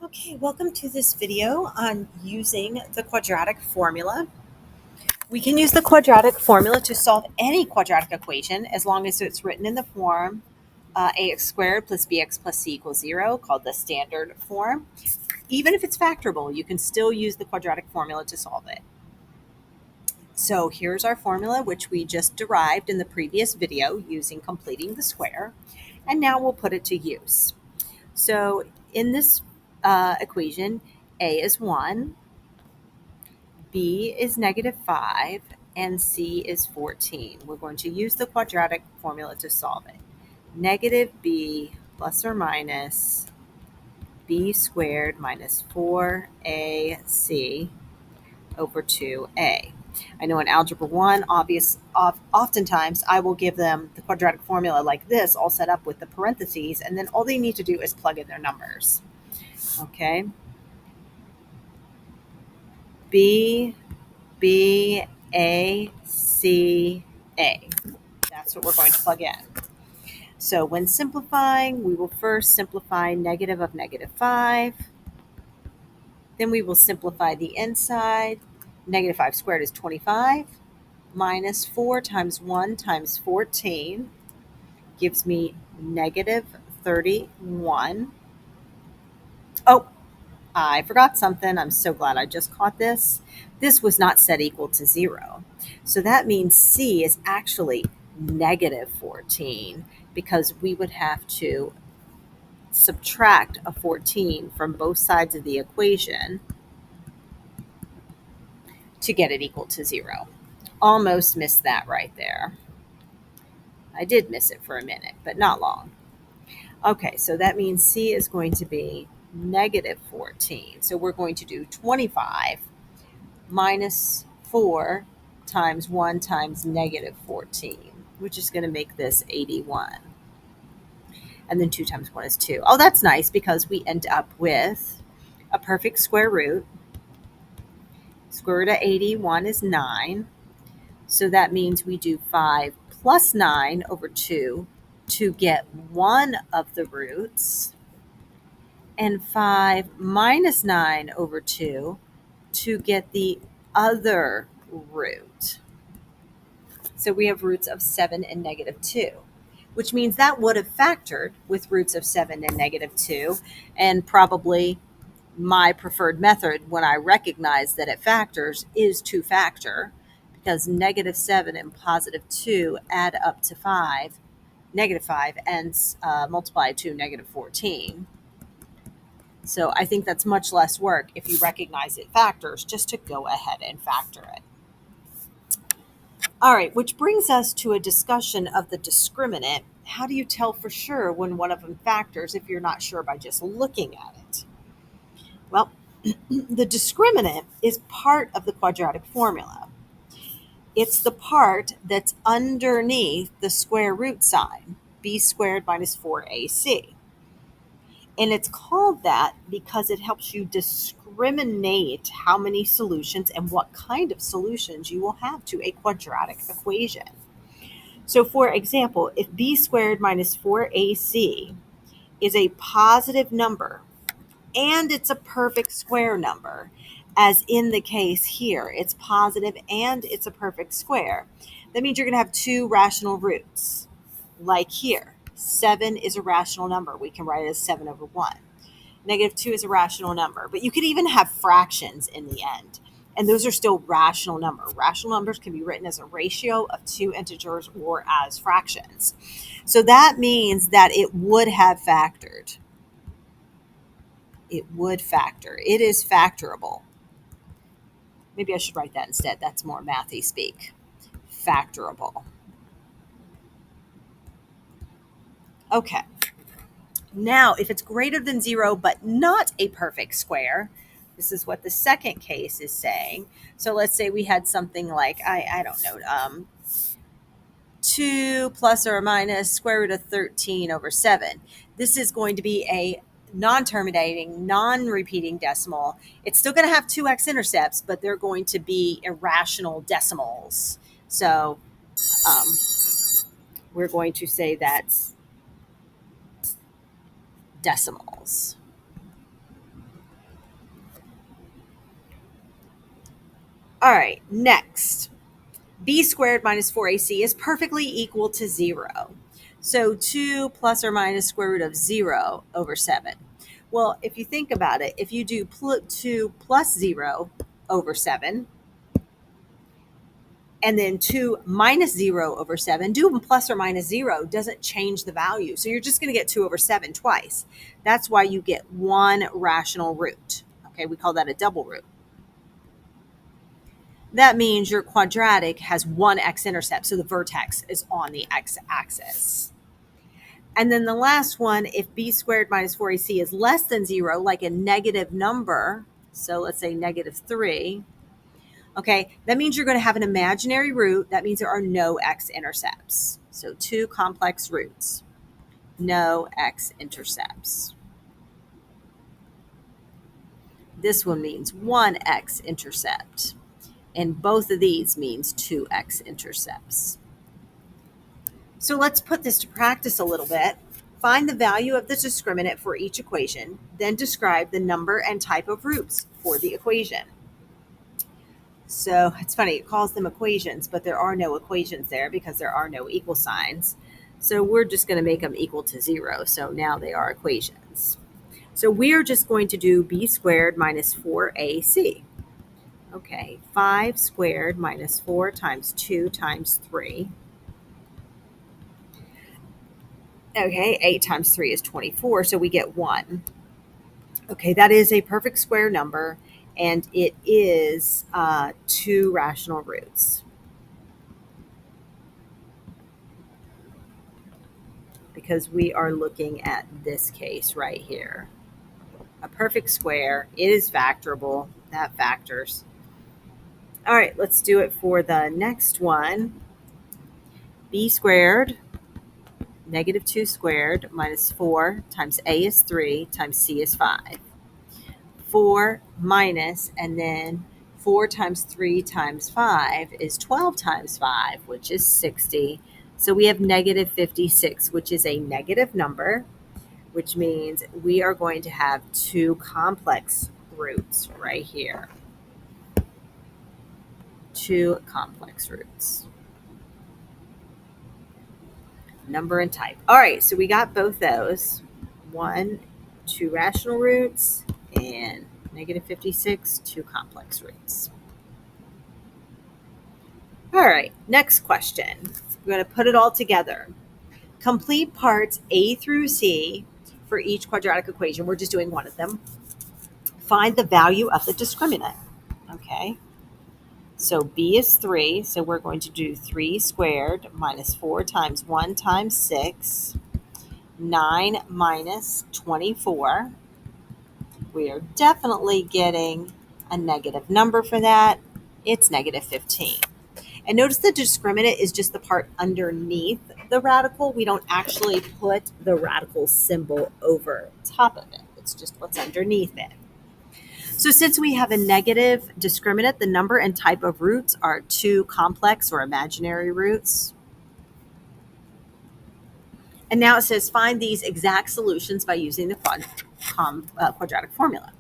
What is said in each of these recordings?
Okay, welcome to this video on using the quadratic formula. We can use the quadratic formula to solve any quadratic equation as long as it's written in the form ax squared plus bx plus c equals 0, called the standard form. Even if it's factorable, you can still use the quadratic formula to solve it. So here's our formula, which we just derived in the previous video using completing the square. And now we'll put it to use. So in this equation, a is 1, b is -5, and c is 14. We're going to use the quadratic formula to solve it. Negative b plus or minus b squared minus 4ac over 2a. I know in Algebra 1, oftentimes I will give them the quadratic formula like this, all set up with the parentheses, and then all they need to do is plug in their numbers. Okay? B, B, A, C, A. That's what we're going to plug in. So when simplifying, we will first simplify negative of -5. Then we will simplify the inside. -5 squared is 25. Minus 4 times 1 times 14 gives me -31. Oh, I forgot something. I'm so glad I just caught this. This was not set equal to 0. So that means C is actually -14 because we would have to subtract a 14 from both sides of the equation to get it equal to 0. Almost missed that right there. I did miss it for a minute, but not long. Okay, so that means C is going to be -14. So we're going to do 25 minus 4 times 1 times -14, which is going to make this 81. And then 2 times 1 is 2. Oh, that's nice because we end up with a perfect square root. Square root of 81 is 9. So that means we do 5 plus 9 over 2 to get one of the roots, and 5 minus 9 over 2 to get the other root. So we have roots of 7 and -2, which means that would have factored with roots of 7 and -2, and probably my preferred method when I recognize that it factors is to factor, because -7 and +2 add up to 5, -5, and multiply to -14. So I think that's much less work if you recognize it factors, just to go ahead and factor it. All right, which brings us to a discussion of the discriminant. How do you tell for sure when one of them factors if you're not sure by just looking at it? Well, the discriminant is part of the quadratic formula. It's the part that's underneath the square root sign, b squared minus 4ac. And it's called that because it helps you discriminate how many solutions and what kind of solutions you will have to a quadratic equation. So for example, if b squared minus 4ac is a positive number and it's a perfect square number, as in the case here, it's positive and it's a perfect square, that means you're going to have two rational roots. Like here, 7 is a rational number. We can write it as 7 over 1. -2 is a rational number, but you could even have fractions in the end, and those are still rational numbers. Rational numbers can be written as a ratio of two integers or as fractions. So that means that it would have factored. It would factor. It is factorable. Maybe I should write that instead. That's more mathy speak. Factorable. Okay. Now, if it's greater than 0 but not a perfect square, this is what the second case is saying. So let's say we had something like, I don't know, 2 plus or minus square root of 13 over 7. This is going to be a non-terminating, non-repeating decimal. It's still going to have two x-intercepts, but they're going to be irrational decimals. So we're going to say that's decimals. All right, next. B squared minus 4ac is perfectly equal to 0. So 2 plus or minus square root of 0 over 7. Well, if you think about it, if you do 2 plus 0 over 7, and then 2 minus 0 over 7, doing plus or minus 0 doesn't change the value. So you're just going to get 2 over 7 twice. That's why you get one rational root. Okay, we call that a double root. That means your quadratic has one x-intercept, so the vertex is on the x-axis. And then the last one, if b squared minus 4ac is less than 0, like a negative number, so let's say negative 3, okay, that means you're going to have an imaginary root. That means there are no x-intercepts. So two complex roots, no x-intercepts. This one means one x-intercept. And both of these means two x-intercepts. So let's put this to practice a little bit. Find the value of the discriminant for each equation, then describe the number and type of roots for the equation. So it's funny, it calls them equations, but there are no equations there because there are no equal signs. So we're just going to make them equal to 0. So now they are equations. So we're just going to do b squared minus 4ac. Okay, 5 squared minus 4 times 2 times 3. Okay, 8 times 3 is 24, so we get 1. Okay, that is a perfect square number, and it is two rational roots. Because we are looking at this case right here. A perfect square, it is factorable, that factors. All right, let's do it for the next one. B squared negative 2 squared minus 4 times a is 3 times c is 5. 4 minus, and then 4 times 3 times 5 is 12 times 5, which is 60. So we have negative 56, which is a negative number, which means we are going to have two complex roots right here. Two complex roots. Number and type. All right, so we got both those. Two rational roots, and negative 56, two complex roots. All right, next question. We're going to put it all together. Complete parts A through C for each quadratic equation. We're just doing one of them. Find the value of the discriminant. Okay. So B is 3, so we're going to do 3 squared minus 4 times 1 times 6, 9 minus 24. We are definitely getting a negative number for that. It's negative 15. And notice the discriminant is just the part underneath the radical. We don't actually put the radical symbol over top of it. It's just what's underneath it. So since we have a negative discriminant, the number and type of roots are two complex or imaginary roots. And now it says find these exact solutions by using the quadratic formula.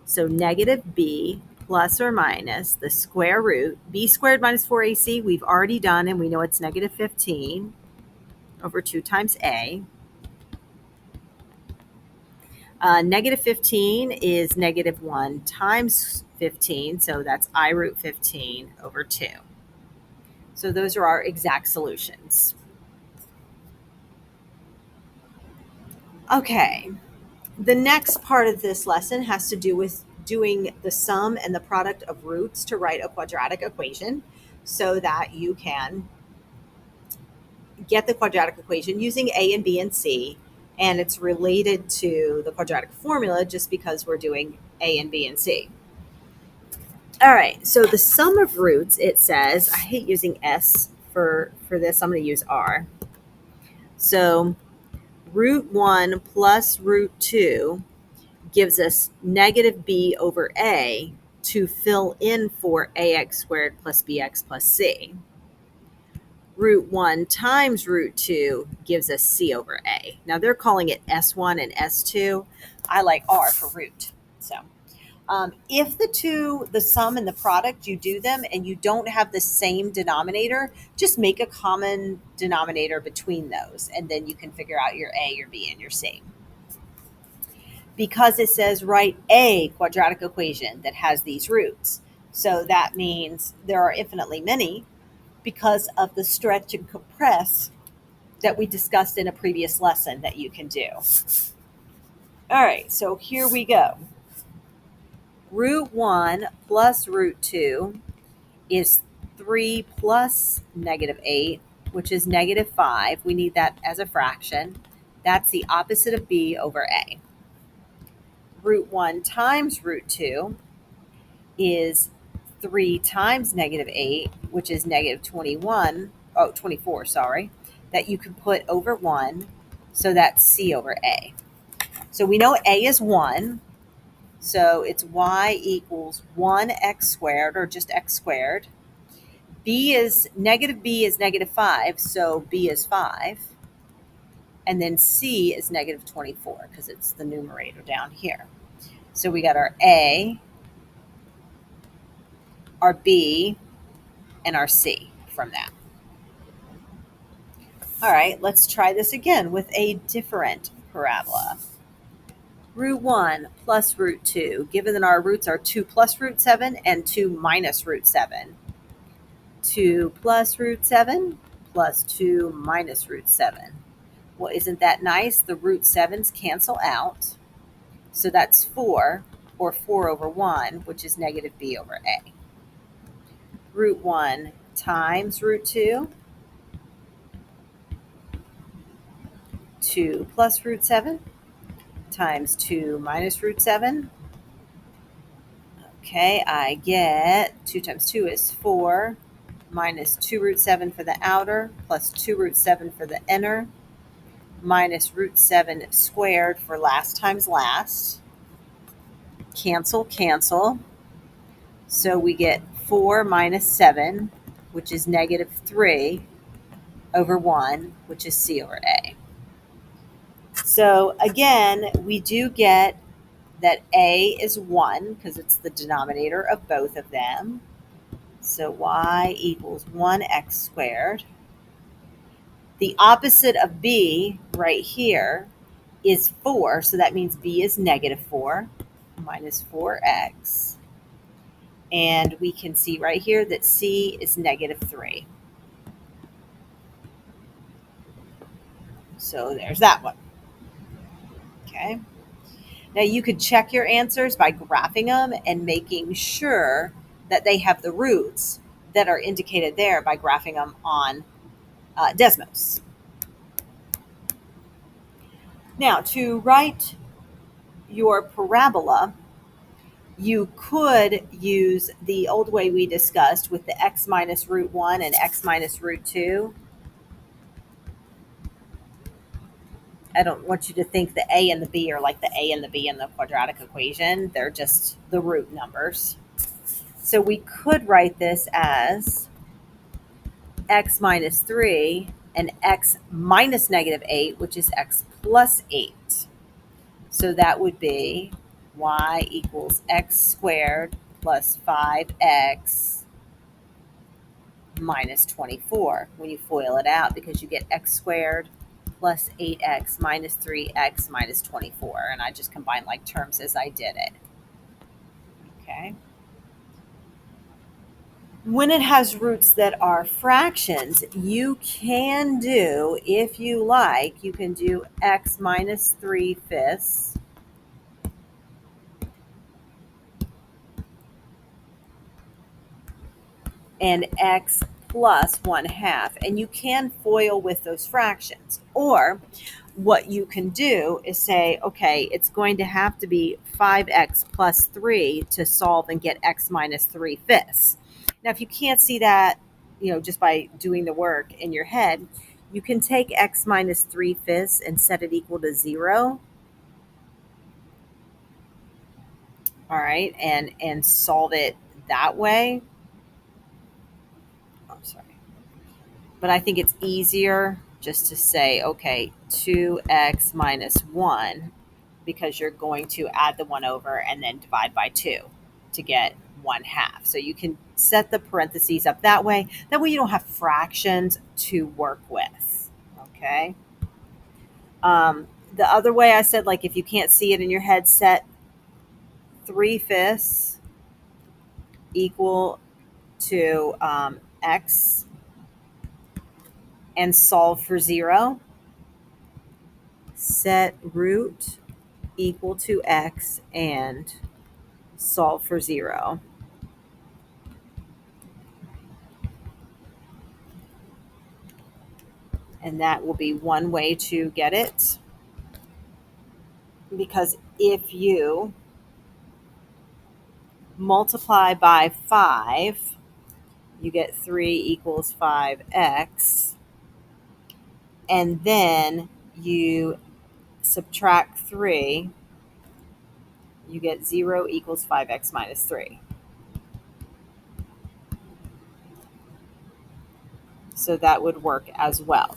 So negative b plus or minus the square root, b squared minus 4ac, we've already done, and we know it's negative 15 over 2 times a. Negative 15 is negative 1 times 15, so that's I root 15 over 2. So those are our exact solutions. Okay, the next part of this lesson has to do with doing the sum and the product of roots to write a quadratic equation so that you can get the quadratic equation using A and B and C, and it's related to the quadratic formula just because we're doing A and B and C. All right, so the sum of roots, it says, I hate using S for this, I'm going to use R. So root 1 plus root 2 gives us negative b over a to fill in for ax squared plus bx plus c. Root 1 times root 2 gives us c over a. Now they're calling it S1 and S2. I like R for root. So, If the sum and the product, you do them and you don't have the same denominator, just make a common denominator between those, and then you can figure out your A, your B, and your C. Because it says write a quadratic equation that has these roots. So that means there are infinitely many because of the stretch and compress that we discussed in a previous lesson that you can do. All right, so here we go. Root 1 plus root 2 is 3 plus negative 8, which is negative 5. We need that as a fraction. That's the opposite of b over a. Root 1 times root 2 is 3 times negative 8, which is negative 24, sorry, that you can put over 1. So that's c over a. So we know a is 1. So it's y equals 1x squared, or just x squared. B is negative 5, so b is 5. And then c is negative 24 because it's the numerator down here. So we got our a, our b, and our c from that. All right, let's try this again with a different parabola. Root 1 plus root 2, given that our roots are 2 plus root 7 and 2 minus root 7. 2 plus root 7 plus 2 minus root 7. Well, isn't that nice? The root 7s cancel out. So that's 4, or 4 over 1, which is negative b over a. Root 1 times root 2, 2 plus root 7 times 2 minus root 7. Okay, I get 2 times 2 is 4, minus 2 root 7 for the outer, plus 2 root 7 for the inner, minus root 7 squared for last times last. Cancel, cancel. So we get 4 minus 7, which is negative 3 over 1, which is c over a. So again, we do get that a is 1 because it's the denominator of both of them. So y equals 1x squared. The opposite of b right here is 4, so that means b is negative 4, minus 4x. And we can see right here that c is negative 3. So there's that one. Okay. Now you could check your answers by graphing them and making sure that they have the roots that are indicated there by graphing them on Desmos. Now, to write your parabola, you could use the old way we discussed with the x minus root 1 and x minus root 2. I don't want you to think the a and the b are like the a and the b in the quadratic equation. They're just the root numbers. So we could write this as x minus 3 and x minus negative 8, which is x plus 8. So that would be y equals x squared plus 5x minus 24 when you FOIL it out, because you get x squared plus 8x minus 3x minus 24. And I just combined like terms as I did it. Okay. When it has roots that are fractions, you can do, if you like, you can do x minus 3/5 and x plus 1/2, and you can FOIL with those fractions. Or what you can do is say, okay, it's going to have to be 5x plus 3 to solve and get x minus 3/5. Now, if you can't see that, just by doing the work in your head, you can take x minus 3/5 and set it equal to 0. All right, and solve it that way. I'm sorry. But I think it's easier just to say, okay, 2x minus 1 because you're going to add the 1 over and then divide by 2 to get 1/2. So you can set the parentheses up that way. That way you don't have fractions to work with. Okay. The other way I said, like if you can't see it in your head, set 3/5 equal to x and solve for 0. Set root equal to x and solve for 0. And that will be one way to get it. Because if you multiply by 5, you get 3 equals 5x. And then you subtract 3, you get 0 equals 5x minus 3. So that would work as well.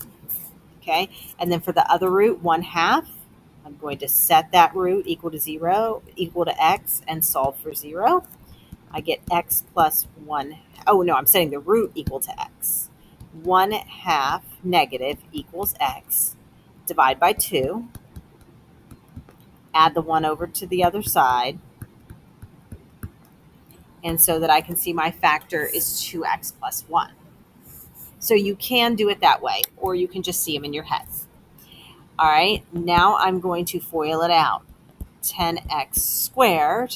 Okay, and then for the other root, 1/2, I'm going to set that root equal to 0, equal to x, and solve for 0. I get x plus 1. Oh, no, I'm setting the root equal to x. 1/2 negative equals x. Divide by 2. Add the 1 over to the other side. And so that I can see my factor is 2x plus 1. So you can do it that way, or you can just see them in your head. All right, now I'm going to FOIL it out. 10x squared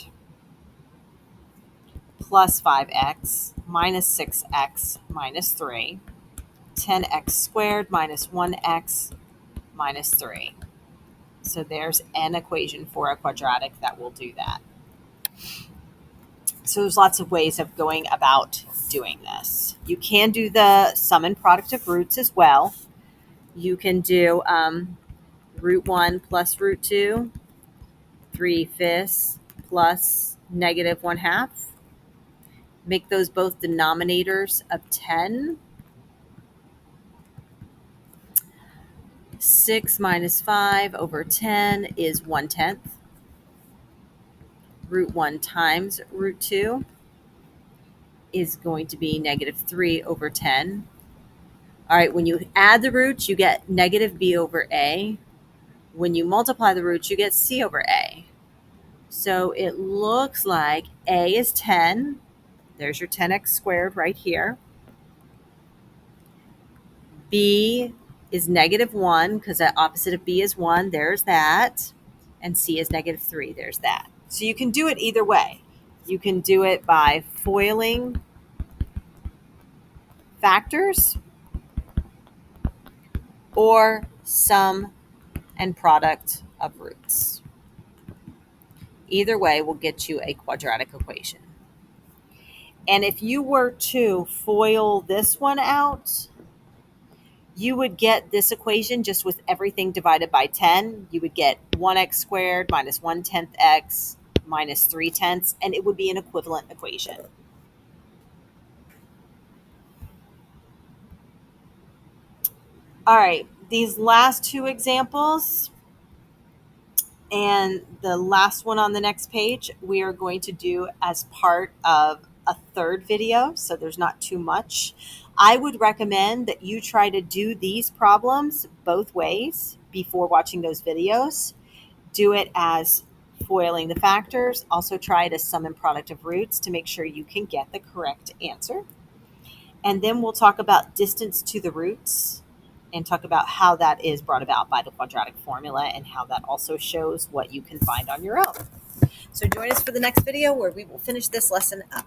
plus 5x minus 6x minus 3. 10x squared minus 1x minus 3. So there's an equation for a quadratic that will do that. So there's lots of ways of going about doing this. You can do the sum and product of roots as well. You can do root 1 plus root 2, 3/5 plus negative 1/2. Make those both denominators of 10. 6 minus 5 over 10 is 1/10. Root 1 times root 2 is going to be negative 3 over 10. All right, when you add the roots, you get negative b over a. When you multiply the roots, you get c over a. So it looks like a is 10. There's your 10x squared right here. B is negative 1 because the opposite of b is 1. There's that. And c is negative 3. There's that. So you can do it either way. You can do it by foiling factors or sum and product of roots. Either way will get you a quadratic equation. And if you were to FOIL this one out, you would get this equation just with everything divided by 10. You would get 1x squared minus 1/10 x minus 3/10, and it would be an equivalent equation. All right, these last two examples and the last one on the next page, we are going to do as part of a third video, so there's not too much. I would recommend that you try to do these problems both ways before watching those videos. Do it as foiling the factors. Also try it as sum and product of roots to make sure you can get the correct answer. And then we'll talk about distance to the roots and talk about how that is brought about by the quadratic formula and how that also shows what you can find on your own. So join us for the next video where we will finish this lesson up.